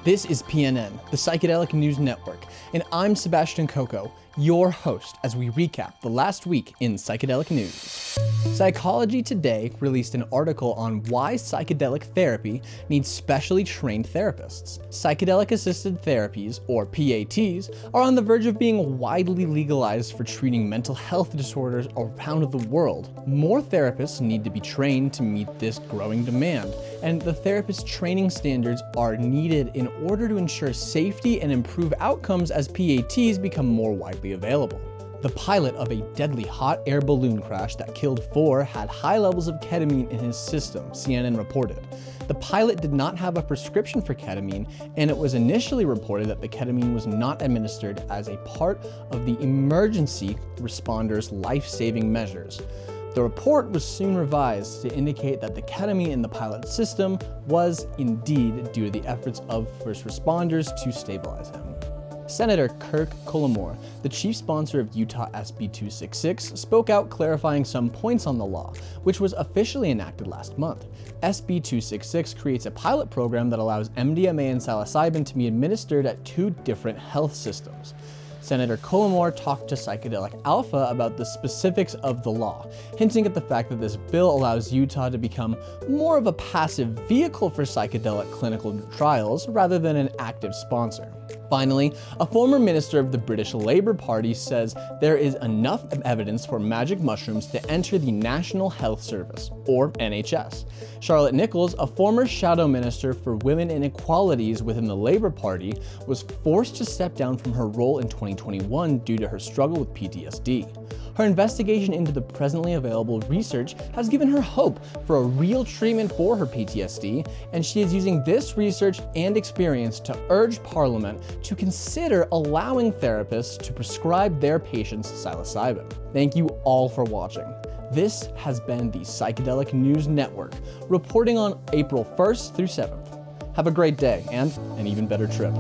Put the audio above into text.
This is PNN, the Psychedelic News Network, and I'm Sebastian Coco, your host, as we recap the last week in psychedelic news. Psychology Today released an article on why psychedelic therapy needs specially trained therapists. Psychedelic-assisted therapies, or PATs, are on the verge of being widely legalized for treating mental health disorders around the world. More therapists need to be trained to meet this growing demand, and the therapist training standards are needed in order to ensure safety and improve outcomes as PATs become more widely available. The pilot of a deadly hot air balloon crash that killed 4 had high levels of ketamine in his system, CNN reported. The pilot did not have a prescription for ketamine, and it was initially reported that the ketamine was not administered as a part of the emergency responders' life-saving measures. The report was soon revised to indicate that the ketamine in the pilot's system was indeed due to the efforts of first responders to stabilize him. Senator Kirk Collimore, the chief sponsor of Utah SB 266, spoke out clarifying some points on the law, which was officially enacted last month. SB 266 creates a pilot program that allows mdma and psilocybin to be administered at 2 different health systems. Senator Collimore talked to Psychedelic Alpha about the specifics of the law, hinting at the fact that this bill allows Utah to become more of a passive vehicle for psychedelic clinical trials rather than an active sponsor. Finally, a former minister of the British Labour Party says there is enough evidence for magic mushrooms to enter the National Health Service, or NHS. Charlotte Nichols, a former shadow minister for women and equalities within the Labour Party, was forced to step down from her role in 2021 due to her struggle with PTSD. Her investigation into the presently available research has given her hope for a real treatment for her PTSD, and she is using this research and experience to urge Parliament to consider allowing therapists to prescribe their patients psilocybin. Thank you all for watching. This has been the Psychedelic News Network, reporting on April 1st through 7th. Have a great day and an even better trip.